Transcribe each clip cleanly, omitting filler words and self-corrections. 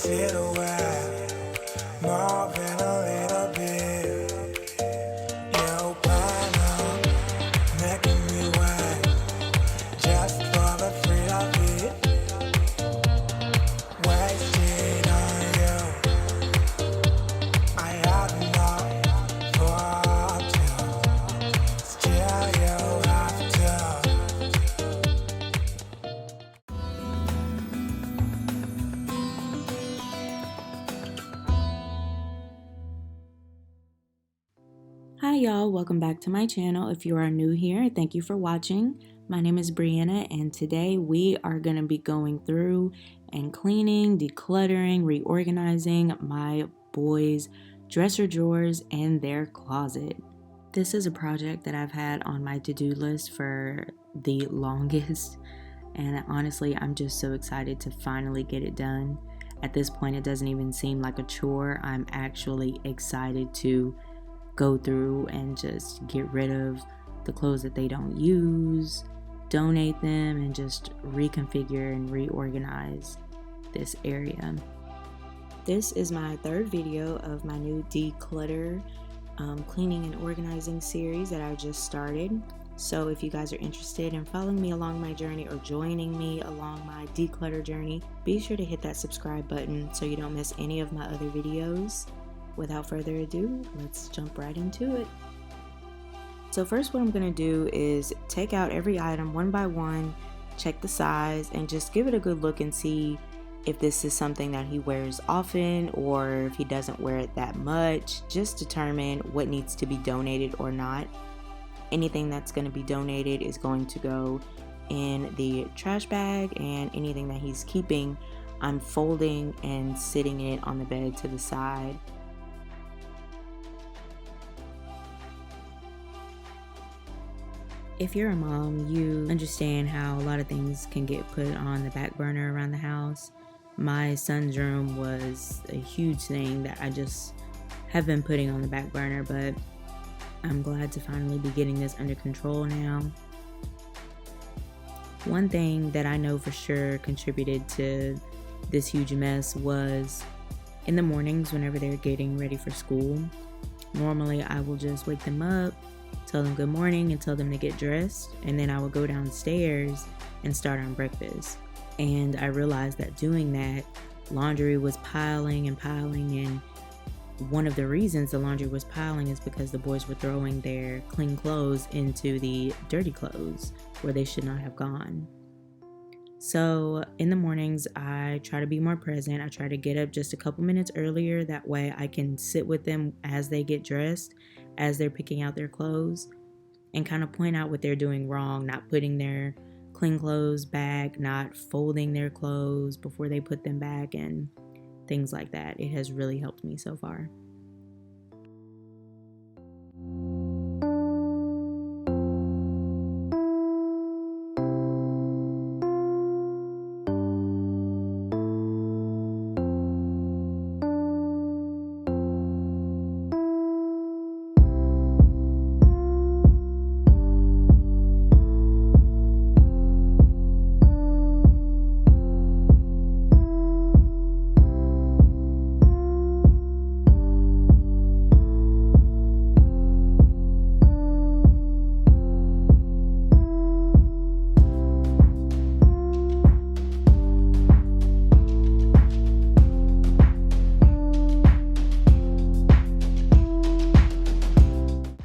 it away, more than a little bit. You plan on making me wait, just for the thrill of it. Wasted on you, I had enough for two. Still you have to. Hi y'all, welcome back to my channel. If you are new here, thank you for watching. My name is Breana and today we are going to be going through and cleaning, decluttering, reorganizing my boys' dresser drawers and their closet. This is a project that I've had on my to-do list for the longest, and honestly I'm just so excited to finally get it done. At this point it doesn't even seem like a chore. I'm actually excited to go through and just get rid of the clothes that they don't use, donate them, and just reconfigure and reorganize this area. This is my third video of my new declutter cleaning and organizing series that I just started. So if you guys are interested in following me along my journey or joining me along my declutter journey, be sure to hit that subscribe button so you don't miss any of my other videos. Without further ado, let's jump right into it. So first what I'm going to do is take out every item one by one, check the size, and just give it a good look and see if this is something that he wears often or if he doesn't wear it that much. Just determine what needs to be donated or not. Anything that's going to be donated is going to go in the trash bag, and anything that he's keeping, I'm folding and sitting it on the bed to the side. If you're a mom, you understand how a lot of things can get put on the back burner around the house. My son's room was a huge thing that I just have been putting on the back burner, but I'm glad to finally be getting this under control now. One thing that I know for sure contributed to this huge mess was in the mornings whenever they're getting ready for school. Normally I will just wake them up, tell them good morning, and tell them to get dressed, and then I would go downstairs and start on breakfast. And I realized that doing that, laundry was piling and piling, and one of the reasons the laundry was piling is because the boys were throwing their clean clothes into the dirty clothes where they should not have gone. So in the mornings I try to be more present. I try to get up just a couple minutes earlier, that way I can sit with them as they get dressed, as they're picking out their clothes, and kind of point out what they're doing wrong, not putting their clean clothes back, not folding their clothes before they put them back, and things like that. It has really helped me so far.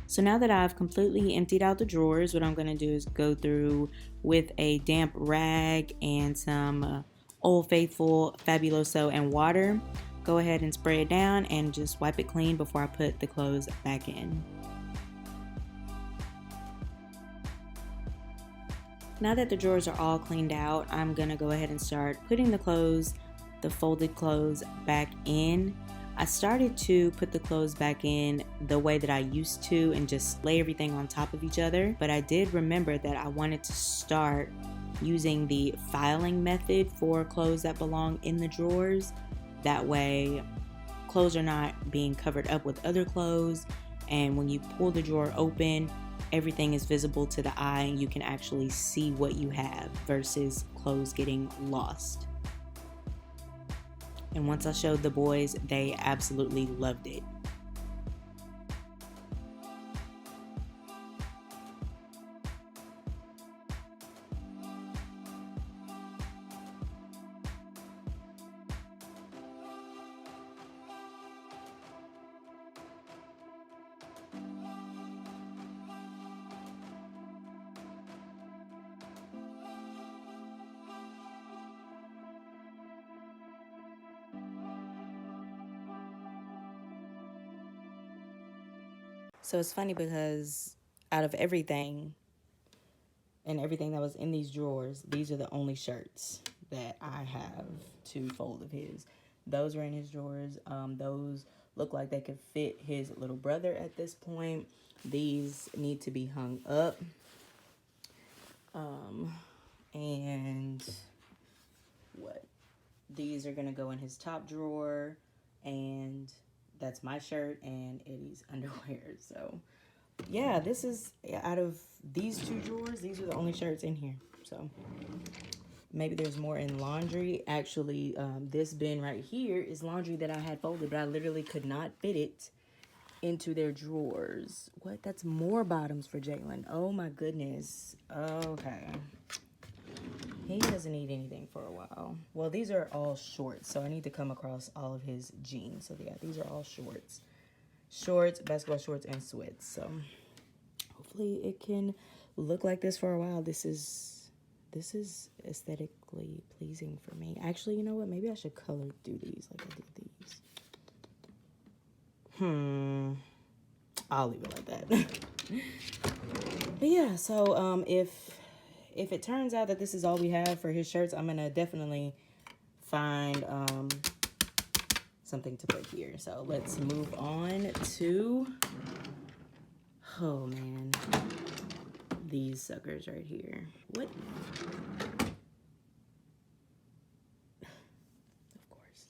So now that I've completely emptied out the drawers, what I'm going to do is go through with a damp rag and some Old Faithful, Fabuloso, and water. Go ahead and spray it down and just wipe it clean before I put the clothes back in. Now that the drawers are all cleaned out, I'm going to go ahead and start putting the clothes, the folded clothes, back in. I started to put the clothes back in the way that I used to and just lay everything on top of each other, but I did remember that I wanted to start using the filing method for clothes that belong in the drawers. That way clothes are not being covered up with other clothes, and when you pull the drawer open, everything is visible to the eye and you can actually see what you have versus clothes getting lost. And once I showed the boys, they absolutely loved it. So it's funny because out of everything and everything that was in these drawers, these are the only shirts that I have to fold of his. Those were in his drawers. Those look like they could fit his little brother at this point. These need to be hung up. And what? These are going to go in his top drawer, and that's my shirt and Eddie's underwear. So yeah, this is, out of these two drawers, these are the only shirts in here. So maybe there's more in laundry. Actually, this bin right here is laundry that I had folded, but I literally could not fit it into their drawers. What? That's more bottoms for Jaylen. Oh my goodness. Okay. He doesn't need anything for a while. Well, these are all shorts, so I need to come across all of his jeans. So yeah, these are all shorts. Shorts, basketball shorts, and sweats. So hopefully it can look like this for a while. This is aesthetically pleasing for me. Actually, you know what? Maybe I should color do these like I did these. I'll leave it like that. But yeah, so if it turns out that this is all we have for his shirts, I'm gonna definitely find something to put here. So let's move on to, oh man, these suckers right here. What? Of course.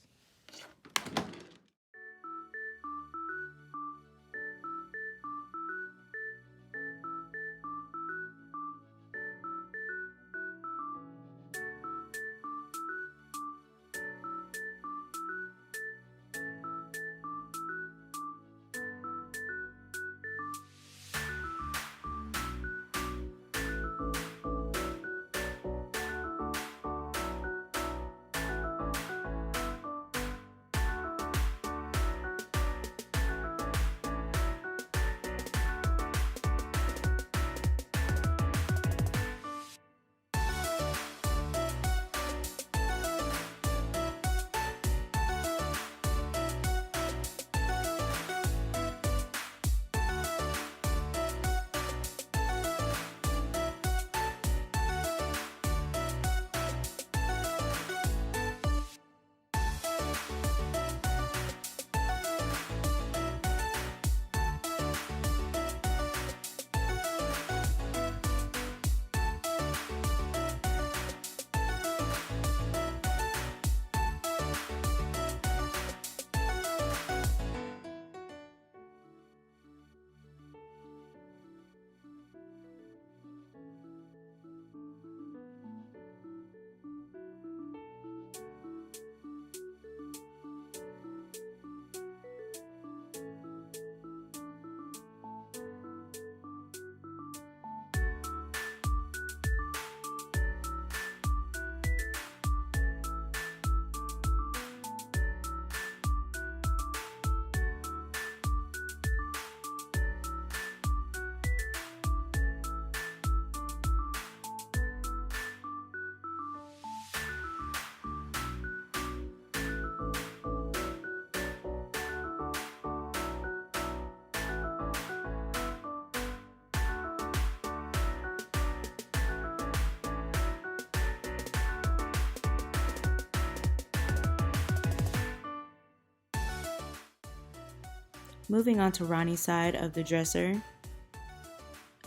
Moving on to Ronnie's side of the dresser,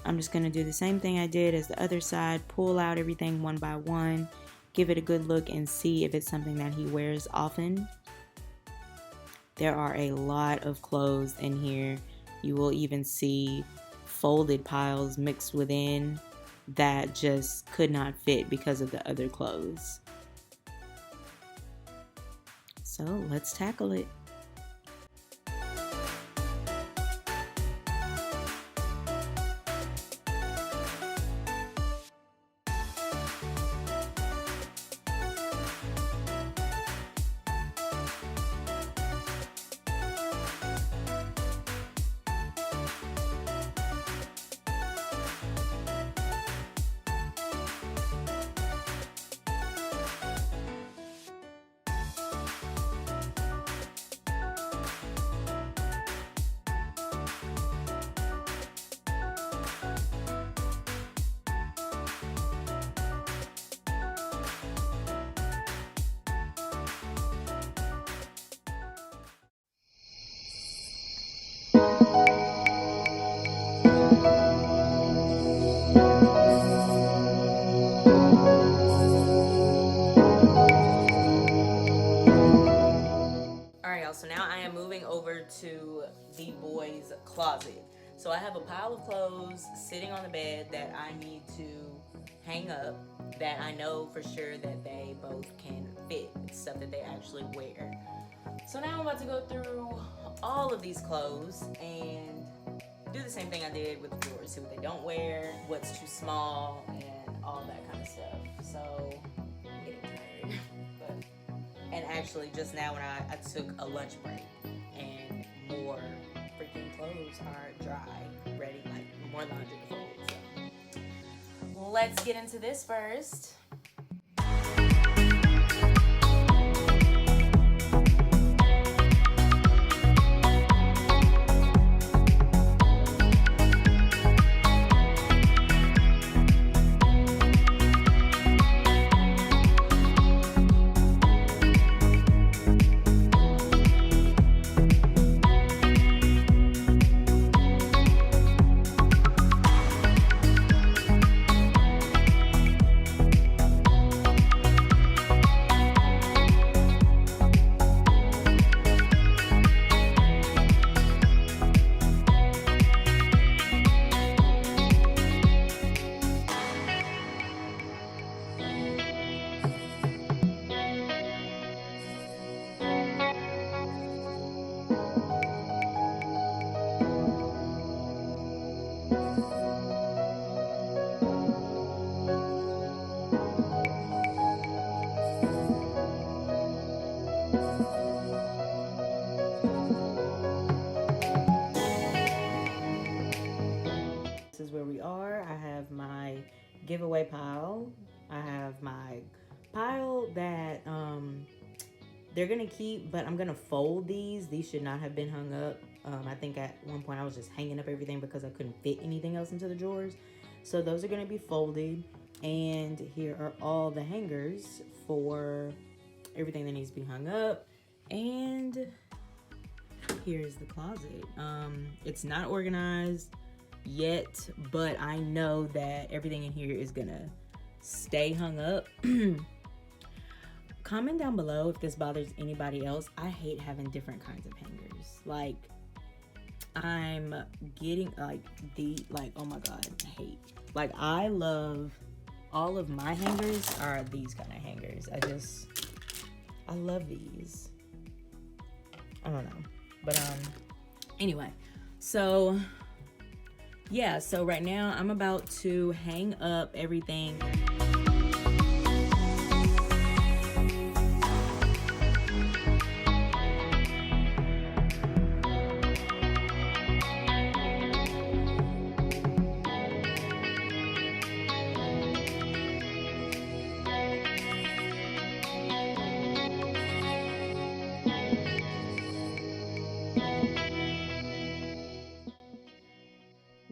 I'm just going to do the same thing I did as the other side, pull out everything one by one, give it a good look, and see if it's something that he wears often. There are a lot of clothes in here. You will even see folded piles mixed within that just could not fit because of the other clothes. So let's tackle it. So now I am moving over to the boys' closet. So I have a pile of clothes sitting on the bed that I need to hang up, that I know for sure that they both can fit. It's stuff that they actually wear. So now I'm about to go through all of these clothes and do the same thing I did with the drawers. See what they don't wear, what's too small, and all that kind of stuff. So I'm getting tired. And actually, just now when I took a lunch break, and more freaking clothes are dry, ready, like more laundry to fold. So let's get into this first. Giveaway pile. I have my pile that they're gonna keep, but I'm gonna fold these. These should not have been hung up. I think at one point I was just hanging up everything because I couldn't fit anything else into the drawers. So those are gonna be folded. And here are all the hangers for everything that needs to be hung up. And here's the closet. It's not organized yet, but I know that everything in here is gonna stay hung up. Comment down below if this bothers anybody else. I hate having different kinds of hangers. Like, I'm getting oh my god, I hate. Like, I love all of my hangers are these kind of hangers. I love these. I don't know, but anyway, so yeah, so right now I'm about to hang up everything.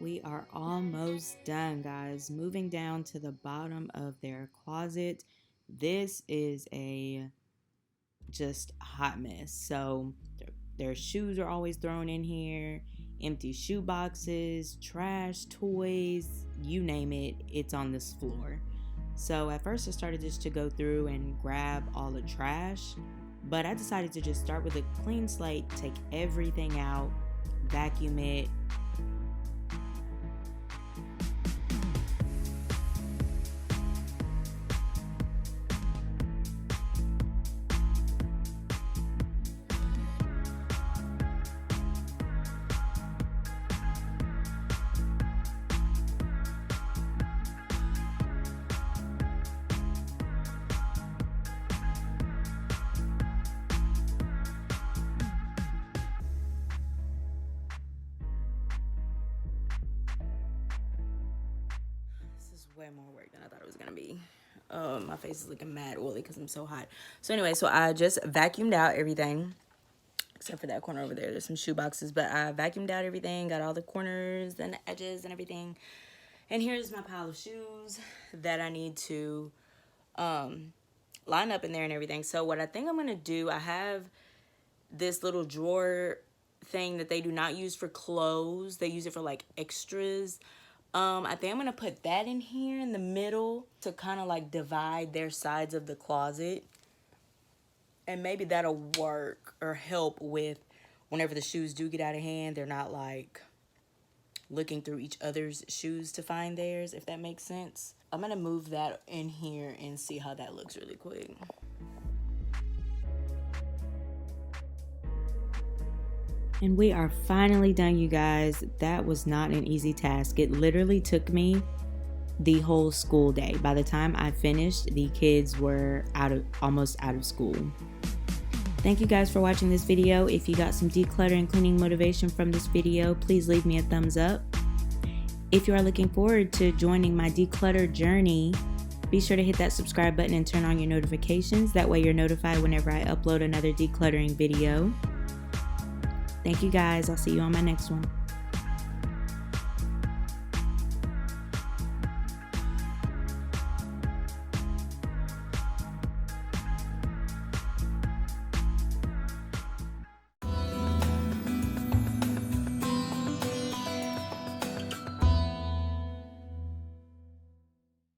We are almost done, guys. Moving down to the bottom of their closet. This is just a hot mess. So their shoes are always thrown in here, empty shoe boxes, trash, toys, you name it, it's on this floor. So at first I started just to go through and grab all the trash, but I decided to just start with a clean slate, take everything out, vacuum it. way more work than I thought it was gonna be. My face is looking mad oily because I'm so hot. So anyway, so I just vacuumed out everything. Except for that corner over there. There's some shoe boxes. But I vacuumed out everything. Got all the corners and the edges and everything. And here's my pile of shoes that I need to line up in there and everything. So what I think I'm going to do, I have this little drawer thing that they do not use for clothes. They use it for like extras. I think I'm going to put that in here in the middle to kind of like divide their sides of the closet. And maybe that'll work or help with whenever the shoes do get out of hand. They're not like looking through each other's shoes to find theirs, if that makes sense. I'm going to move that in here and see how that looks really quick. And we are finally done, you guys. That was not an easy task. It literally took me the whole school day. By the time I finished, the kids were almost out of school. Thank you guys for watching this video. If you got some decluttering cleaning motivation from this video, please leave me a thumbs up. If you are looking forward to joining my declutter journey, be sure to hit that subscribe button and turn on your notifications. That way you're notified whenever I upload another decluttering video. Thank you guys. I'll see you on my next one.